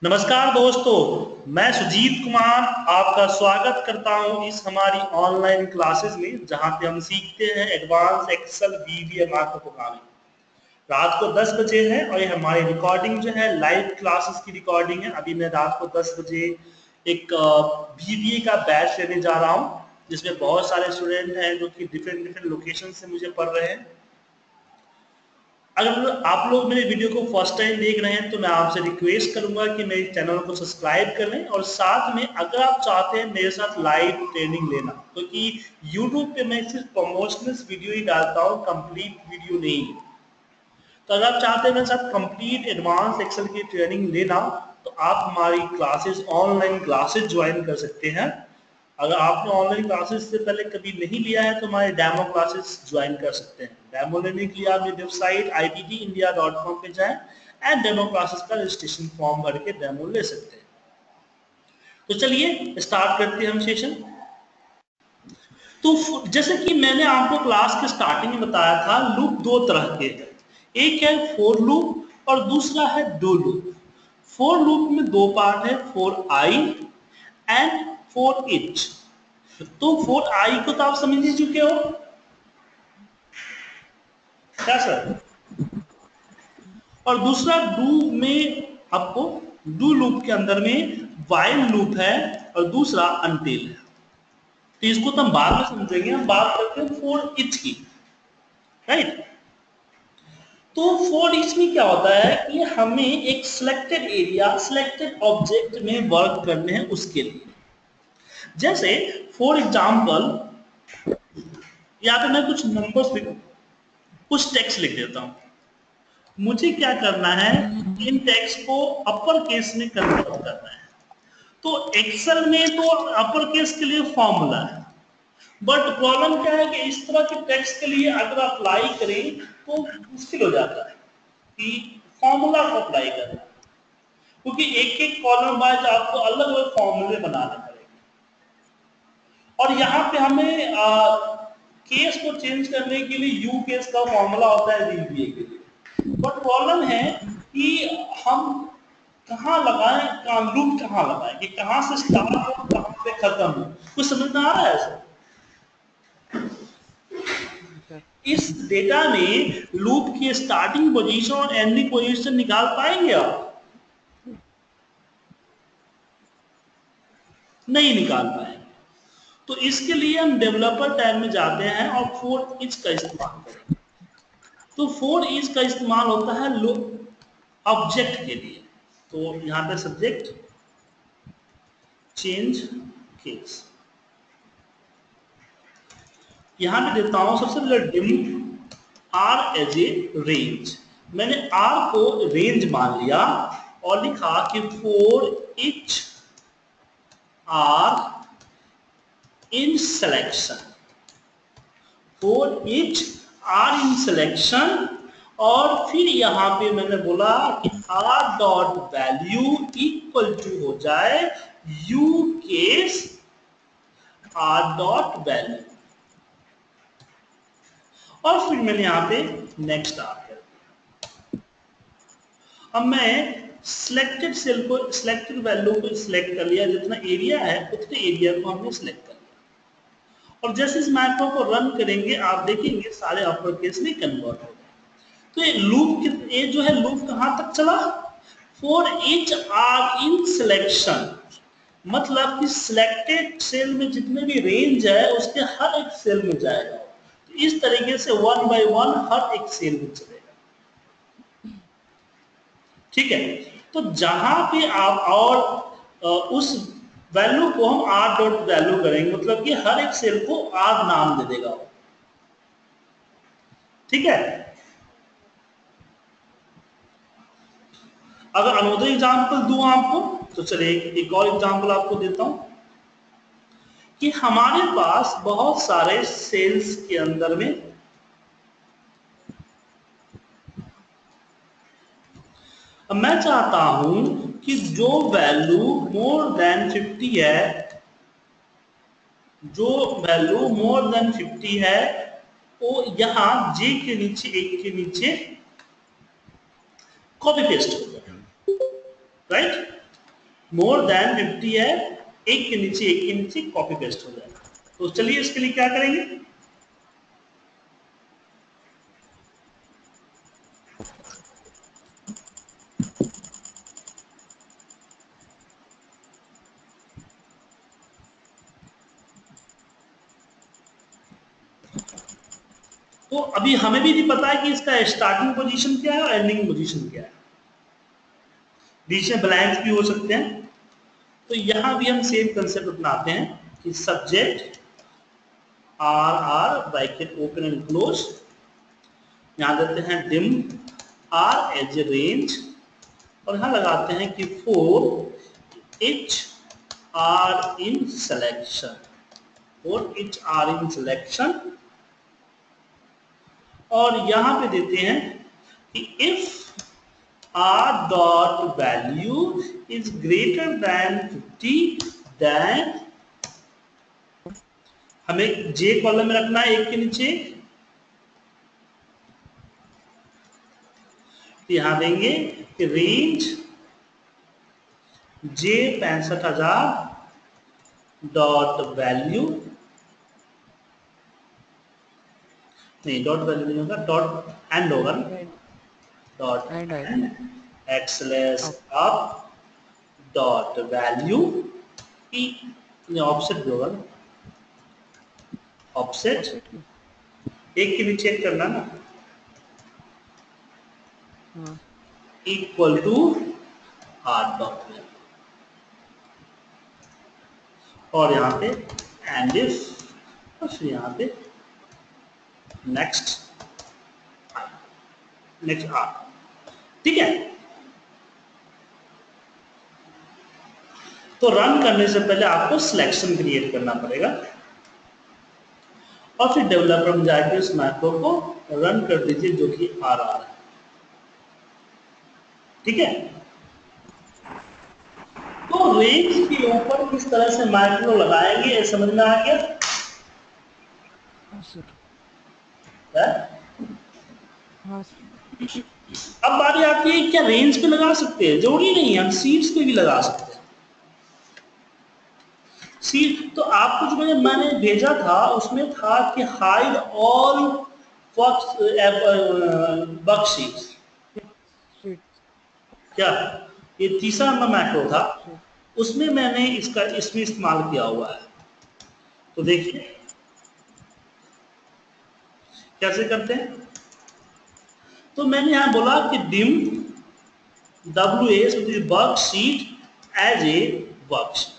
नमस्कार दोस्तों, मैं सुजीत कुमार आपका स्वागत करता हूं इस हमारी ऑनलाइन क्लासेस में, जहां पे हम सीखते हैं advance Excel VBA markup programming. रात को 10 बजे है और ये हमारी रिकॉर्डिंग जो है लाइव क्लासेस की रिकॉर्डिंग है। अभी मैं रात को 10 बजे एक वीबीए का बैच लेने जा रहा हूं, जिसमें बहुत सारे स्टूडेंट हैं जो कि डिफरेंट डिफरेंट लोकेशन से मुझे पढ़ रहे हैं। अगर आप लोग मेरे वीडियो को फर्स्ट टाइम देख रहे हैं तो मैं आपसे रिक्वेस्ट करूंगा कि मेरे चैनल को सब्सक्राइब कर लें, और साथ में अगर आप चाहते हैं मेरे साथ लाइव ट्रेनिंग लेना, क्योंकि YouTube पे मैं सिर्फ प्रमोशनल वीडियो ही डालता हूं, कंप्लीट वीडियो नहीं। तो अगर आप चाहते हैं मेरे साथ कंप्लीट एडवांस एक्सेल की ट्रेनिंग लेना, तो आप हमारी क्लासेस ऑनलाइन क्लासेस ज्वाइन कर सकते हैं। अगर आपने ऑनलाइन क्लासेस से पहले कभी नहीं लिया है तो हमारे डेमो क्लासेस ज्वाइन कर सकते हैं। डेमो लेने के लिए आप मेरी वेबसाइट ittindia.com पे जाएं एंड डेमो क्लासेस का रजिस्ट्रेशन फॉर्म भर के डेमो ले सकते हैं। तो चलिए स्टार्ट करते हैं हम सेशन। तो जैसे कि मैंने आपको क्लास के स्टार्टिंग में बताया था, लूप दो तरह के हैं। एक है फोर लूप और दूसरा है डू लूप। फोर लूप में दो पार्ट है, four I and four etch. तो फोर आई को तो आप समझ ही चुके हो क्या सर? और दूसरा डू में आपको, डू लूप के अंदर में वाइल लूप है और दूसरा अनटिल है। तो इसको तो हम बाद में समझेंगे, हम बात करते हैं फोर इच की, राइट। तो फोर इच में क्या होता है कि हमें एक सिलेक्टेड एरिया, सिलेक्टेड ऑब्जेक्ट में वर्क करने हैं उसके लिए। जैसे फॉर एग्जाम्पल यहाँ पे मैं कुछ नंबर्स लिख, कुछ टेक्स्ट लिख देता हूं। मुझे क्या करना है, इन टेक्स्ट को अपर केस में कन्वर्ट करना है। तो एक्सेल में तो अपर केस के लिए फॉर्मूला है, बट प्रॉब्लम क्या है कि इस तरह के टेक्स्ट के लिए अगर अप्लाई करें तो मुश्किल हो जाता है कि फॉर्मूला को अप्लाई करना, क्योंकि एक एक कॉलम वाइज आपको अलग अलग फॉर्मूले बनाने पड़ेंगे। और यहाँ पे हमें केस को चेंज करने के लिए यू केस का फॉर्मूला होता है वीबीए के लिए। बट प्रॉब्लम है कि हम कहाँ लगाएं, लूप कहाँ लगाएं, कि कहाँ से स्टार्ट हो कहाँ पे खत्म हो। कुछ समझ में आ रहा है सर? इस डेटा में लूप की स्टार्टिंग पोजीशन और एंडिंग पोजीशन निकाल पाएंगे आप? नहीं निकाल पाएंगे। तो इसके लिए हम डेवलपर टैब में जाते हैं और फोर इच का इस्तेमाल करेंगे। तो फोर इच का इस्तेमाल होता है ऑब्जेक्ट के लिए। तो यहां पे सब्जेक्ट चेंज केस, यहां पे देता हूं सबसे पहले dim r as a range. मैंने आर को रेंज मान लिया और लिखा कि for each r in selection, for each r in selection. और फिर यहां पे मैंने बोला कि r dot value equal to हो जाए u case r dot value, और फिर मैंने यहां पे नेक्स्ट आर कर दिया। अब मैं सिलेक्टेड सेल को, सिलेक्टेड वैल्यू को सिलेक्ट कर लिया, जितना एरिया है उतने एरिया को हमने सिलेक्ट कर लिया। और जैसे इस मैक्रो को रन करेंगे आप देखेंगे सारे अपर केस में कन्वर्ट हो गए। तो ये लूप, ये जो है लूप कहां तक चला, for each r in selection, मतलब कि सिलेक्टेड सेल में जितने भी रेंज है उसके हर एक सेल में जाएगा। तो इस तरीके से वन बाय वन हर एक सेल में चलेगा, ठीक है। तो जहां पे आप और उस वैल्यू को हम आर डॉट वैल्यू करेंगे, मतलब कि हर एक सेल को आर नाम दे देगा, ठीक है। अगर अनदर एग्जांपल दूं आपको, तो चलिए एक और एग्जांपल आपको देता हूं कि हमारे पास बहुत सारे सेल्स के अंदर में मैं चाहता हूं कि जो वैल्यू मोर देन 50 है, जो वैल्यू मोर देन 50 है वो यहां जे के नीचे, एक के नीचे कॉपी पेस्ट हो जाए, राइट। मोर देन 50 है, एक के नीचे कॉपी पेस्ट हो जाएगा। तो चलिए इसके लिए क्या करेंगे, तो अभी हमें भी नहीं पता है कि इसका स्टार्टिंग पोजीशन क्या है और एंडिंग पोजीशन क्या है, बीच में ब्लैंक्स भी हो सकते हैं। तो यहां भी हम सेम कंसेप्ट अपनाते हैं कि subject r bracket open and close, यहां देते हैं dim r as a range, और यहां लगाते हैं कि for each r in selection, for each r in selection, और यहां पे देते हैं कि if r dot value is greater than 50 then हमें j कॉलम में रखना है एक के नीचे, तो यहां देंगे कि रेंज j 65,000 डॉट वैल्यू, नहीं डॉट वैल्यू नहीं होगा, डॉट एंड होगा ना, dot and XLS up dot value की ऑफसेट भी होगा ना, ऑफसेट एक के नीचे एक करना ना, इक्वल टू आर डॉट, और यहाँ पे एंड इफ, और फिर यहाँ पे नेक्स्ट आर, ठीक है। तो रन करने से पहले आपको सिलेक्शन क्रिएट करना पड़ेगा, और फिर डेवलपर में जाके उस मैक्रो को रन कर दीजिए जो कि आ रहा है, ठीक है। तो रेंज के ऊपर किस तरह से मैक्रो लगाएंगे ये समझ में आ गया है? अब बारी आती है क्या रेंज पे लगा सकते हैं, जरूरी नहीं है, हम सीट्स पे भी लगा सकते हैं। सीट तो आपको जो मैंने भेजा था उसमें था कि हाइड ऑल वर्कशीट्स, क्या ये तीसरा नंबर मैक्रो था, उसमें मैंने इसमें इस्तेमाल किया हुआ है। तो देखिए कैसे करते हैं, तो मैंने यहां बोला कि dim WS worksheet as a worksheet,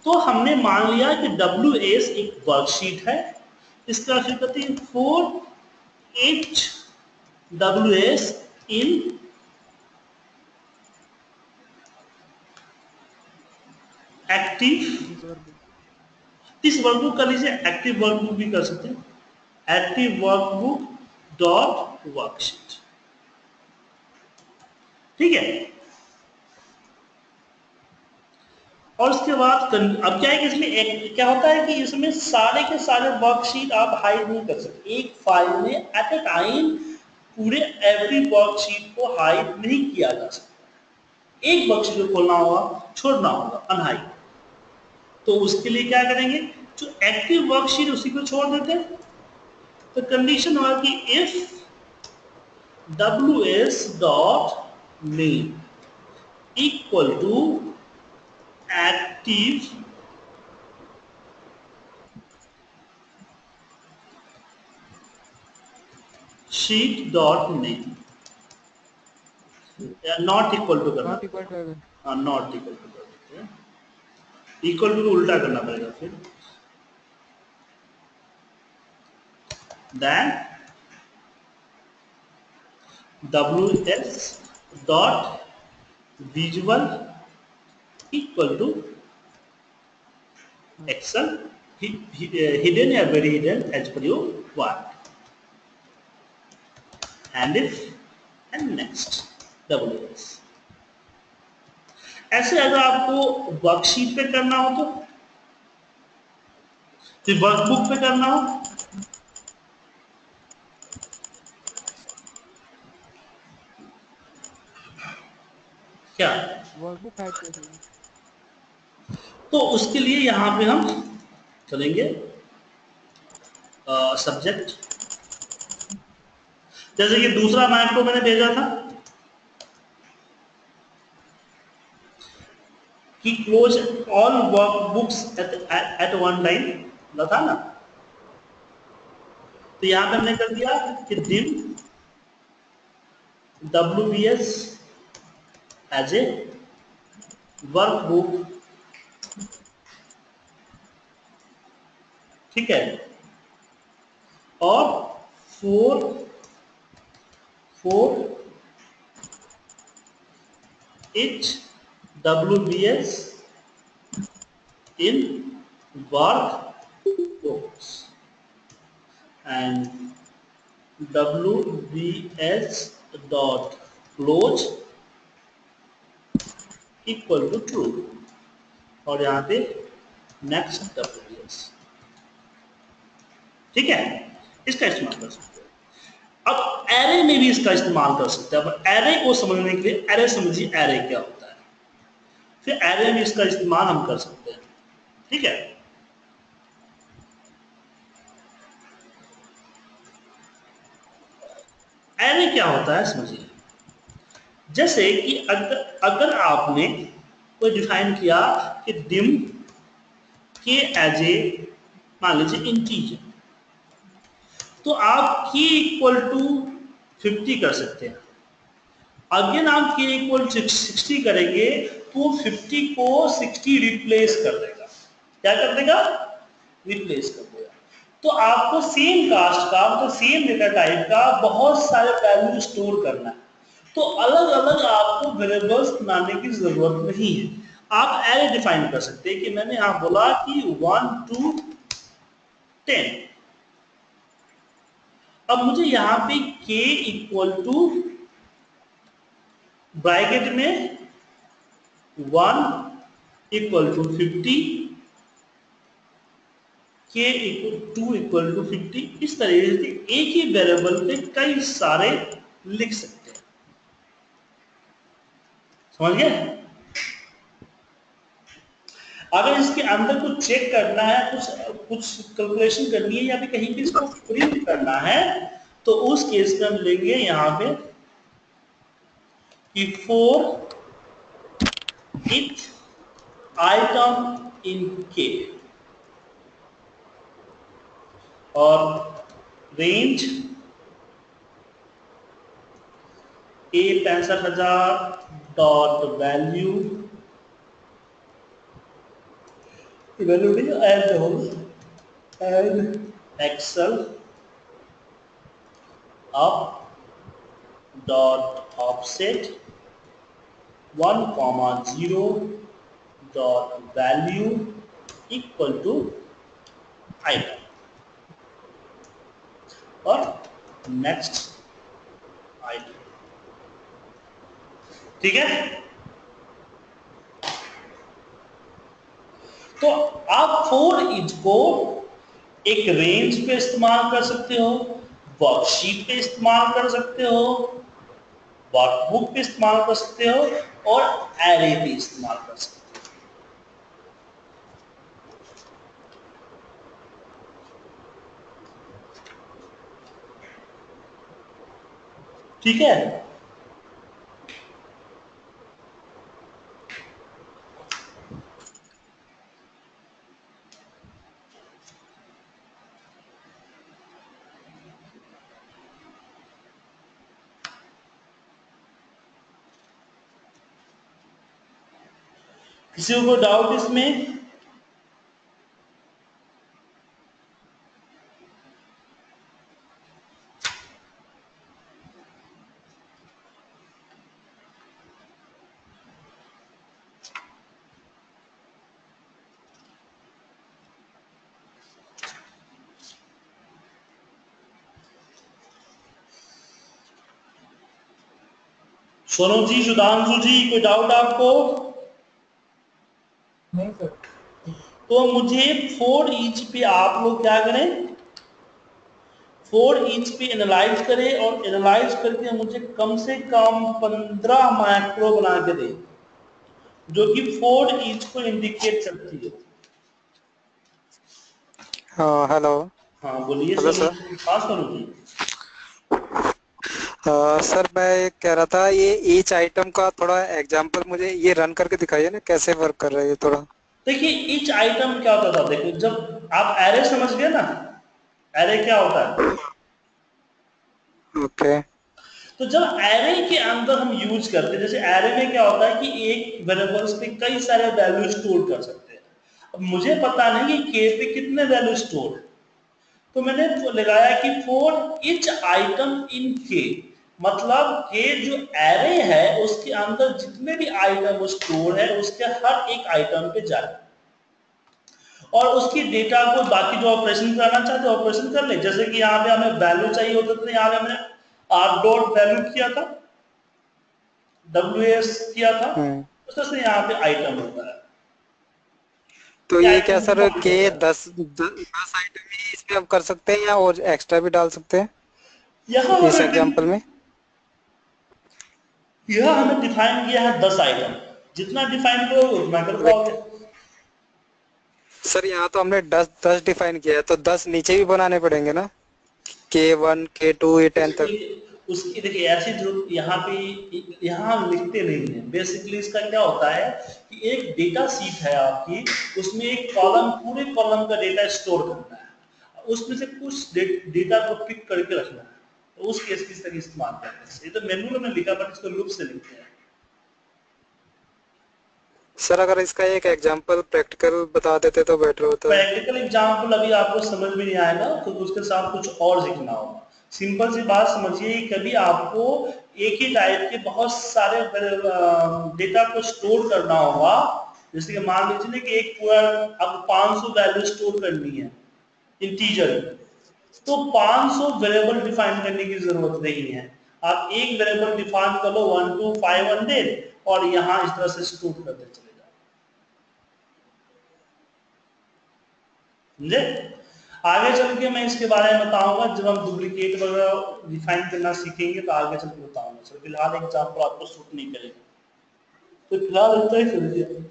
तो हमने मान लिया कि WS एक वर्कशीट है, इसका फिर कहते हैं 4H WS इन एक्टिव, इस वर्कबुक कर लीजिए, एक्टिव वर्कबुक भी कर सकते हैं, एक्टिव वर्कबुक डॉट वर्कशीट, ठीक है। और उसके बाद अब क्या है कि इसमें क्या होता है कि इसमें सारे के सारे वर्कशीट आप हाइड नहीं कर सकते, एक फाइल में एट ए टाइम पूरे एवरी वर्कशीट को हाइड नहीं किया जा सकता, एक वर्कशीट को खोलना होगा, छोड़ना होगा अनहाइड। तो उसके लिए क्या करेंगे, जो एक्टिव वर्कशीट उसी को छोड़ देते हैं, तो कंडीशन होगा कि if WS dot name equal to active sheet dot name, not equal to करना, नॉट इक्वल टू कर देते हैं, इक्वल टू उल्टा करना पड़ेगा फिर, then WS dot visual equal to Excel hidden या very hidden as per you want, and if and next WS। ऐसे अगर आपको वर्कशीट पे करना हो तो फिर वर्कबुक पे करना हो, क्या वर्कबुक ऐड कैसे होगी? तो उसके लिए यहां पे हम चलेंगे सब्जेक्ट, जैसे कि दूसरा मैप को मैंने भेजा था कि close all workbooks at one time था ना, तो यहां पे हमने कर दिया कि div WBS as a workbook, ठीक है, और for for each WBS in workbooks and WBS dot close equal to true, और यहां पे नेक्स्ट WBS, ठीक है, इसका इस्तेमाल कर सकते हैं। अब एरे में भी इसका इस्तेमाल कर सकते हैं। अब एरे को समझने के लिए एरे समझिए, एरे क्या होता है, फिर एरे में इसका इस्तेमाल हम कर सकते हैं, ठीक है। एरे क्या होता है समझिए, जैसे कि अगर आपने कोई डिफाइन किया कि डिम के एज ए, मान लीजिए इंटीजर, तो आप के इक्वल टू 50 कर सकते हैं। अगेन आप के इक्वल 60 करेंगे तो 50 को 60 रिप्लेस कर देगा। क्या कर देगा? रिप्लेस कर देगा। तो आपको सेम कास्ट का, तो सेम डेटा टाइप का बहुत सारे वैल्यू स्टोर करना है, तो अलग अलग आपको वेरिएबल्स बनाने की जरूरत नहीं है। आप एरे डिफाइन कर सकते हैं कि मैंने यहां बोला कि 1 to 10। अब मुझे यहां पे k इक्वल टू ब्रैकेट में 1 इक्वल टू 50, k इक्वल 2 इक्वल टू 50, इस तरीके से एक ही वेरिएबल पे कई सारे लिख सकते हैं। समझ गए? अगर इसके अंदर कुछ चेक करना है, कुछ कुछ कैलकुलेशन करनी है, या फिर कहीं भी इसको प्रिंट करना है, तो उस केस में हम लेंगे यहां पे कि फॉर इच आइटम इन के, और range A 65,000 dot value, value end हो end excel up dot offset 1,0 dot value equal to item, और नेक्स्ट आइटम, ठीक है। तो आप फॉर ईच को एक रेंज पे इस्तेमाल कर सकते हो, वर्कशीट पे इस्तेमाल कर सकते हो, वर्कबुक पे इस्तेमाल कर सकते हो, और एरे पे इस्तेमाल कर सकते हो, ठीक है। किसी को डाउट इसमें? सोनू जी, सुधांशु जी, कोई डाउट आपको? नहीं सर। तो मुझे फोर ईच पे आप लोग क्या करें, फोर ईच पे एनालाइज करें और एनालाइज करके मुझे कम से कम 15 माइक्रो बना के दें जो कि फोर ईच को इंडिकेट करती है। हाँ हेलो। हाँ बोलिए हेलो सर। सर। हाँ सर जी। सर मैं ये कह रहा था, ये ईच आइटम का थोड़ा एग्जांपल मुझे ये रन करके दिखाइए ना, कैसे वर्क कर रहा है ये थोड़ा। देखिए ईच आइटम क्या होता था, देखो जब आप एरे समझ गए ना, एरे क्या होता है, ओके। तो जब एरे के अंदर हम यूज करते हैं, जैसे एरे में क्या होता है कि एक वेरिएबल्स पे कई सारे वैल्यू स्टोर कर सकते हैं। अब मुझे पता नहीं कि के पे कितने वैल्यू स्टोर है, तो मैंने लगाया कि फॉर ईच आइटम इन के, मतलब के जो एरे है उसके अंदर जितने भी आइटम स्टोर है उसके हर एक आइटम पे जाए और उसकी डेटा को बाकी जो ऑपरेशन करना चाहते हैं ऑपरेशन कर ले। जैसे कि यहाँ पे हमें वैल्यू चाहिए होता था, यहाँ पे हमने आर डॉट वैल्यू किया था, डब्ल्यू एस किया था, हम्म। उस तरह से यहाँ पे आइटम होता है। तो ये ये क्या आइटम सर डिफाइन के होता है। 10 आइटम ही इसमें हम कर सकते हैं या और एक्स्ट्रा भी डाल सकते हैं यहाँ इस हमें एग्जांपल में? यह हमें डिफाइन किया है 10 आइटम, जितना डिफाइन करोगे उतना कर लाइक पाओगे। सर यहाँ तो हमने 10 डिफाइन किया है, तो 10 नीचे भी बनाने पड़ेंगे ना, K1 K2 ये 10 तक। उसकी देखिए ऐसी जरूरत यहाँ पे, यहाँ हम लिखते नहीं है। बेसिकली इसका क्या होता है कि एक डेटा सीट है आपकी, उसमें एक कॉलम, पूरे कॉलम का डेटा स्टोर करना है, उसमें से कुछ डेटा को पिक करके रखना है, तो उस केस की इस तरह इस्तेमाल करते हैं। ये तो मैनुअल में लिखा बट इसको लूप से लिखते हैं। सर अगर इसका एक एग्जांपल प्रैक्टिकल बता देते तो बेटर होता है। प्रैक्टिकल एग्जाम्पल अभी आपको समझ में नहीं आएगा तो उसके साथ कुछ और सीखना होगा। सिंपल सी बात समझिए, कभी आपको एक ही टाइप के बहुत सारे डेटा को स्टोर करना होगा। जैसे कि मान लीजिए ना कि एक पूरा अब 500 वैल्यू स्टोर करनी है इंटीजर, तो 500 वेरिएबल डिफाइन करने की जरूरत नहीं है। आप एक वेरिएबल डिफाइन कर लो 1 to 500 और यहाँ इस तरह से स्टोर करते चले जाओ। समझे? आगे चल के मैं इसके बारे में बताऊंगा, जब हम डुप्लीकेट वगैरह डिफाइन करना सीखेंगे तो आगे चल के बताऊंगा। सर फिलहाल एग्जाम्पल आपको सूट नहीं करेगा, तो फिलहाल इतना ही समझिए।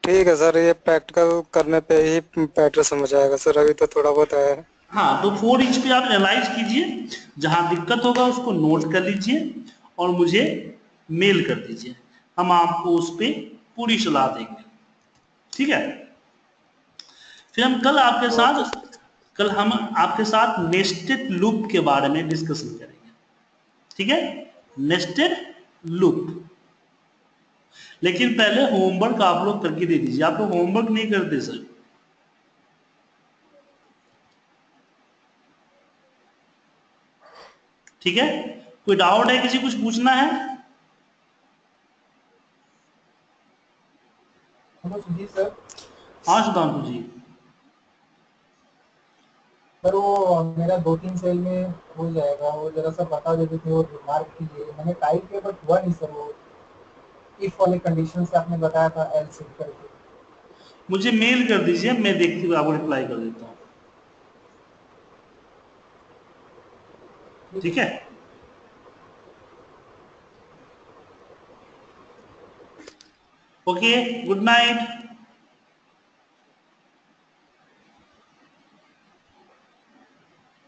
ठीक है सर, ये प्रैक्टिकल करने पे ही पैटर्न समझ आएगा सर, अभी तो थोड़ा बहुत आया है। हाँ तो 4 इंच पे आप एनालाइज कीजिए, जहां दिक्कत होगा उसको नोट कर लीजिए और मुझे मेल कर दीजिए, हम आपको उस पर पूरी सलाह देंगे। ठीक है? फिर हम ओके सर। कल हम आपके साथ नेस्टेड लूप के बारे में डिस्कशन करेंगे। ठीक है? Nested loop. लेकिन पहले होमवर्क आप लोग करके दे दीजिए, आप लोग होमवर्क नहीं करते सर। ठीक है? कोई डाउट है, किसी कुछ पूछना है? हेलो जी सर। हाँ सुधांशु जी। सर वो मेरा 2-3 सेल में हो जाएगा, वो जरा सा बता देते थे और मार्क कीजिए। मैंने टाइप किया बट हुआ नहीं सर वो, इफ वाले कंडीशन से आपने बताया था एल सेट करके। मुझे मेल कर दीजिए, मैं देखते हुए आपको रिप्लाई कर देता हूँ। ठीक है ठीक है? सर। Okay, good night.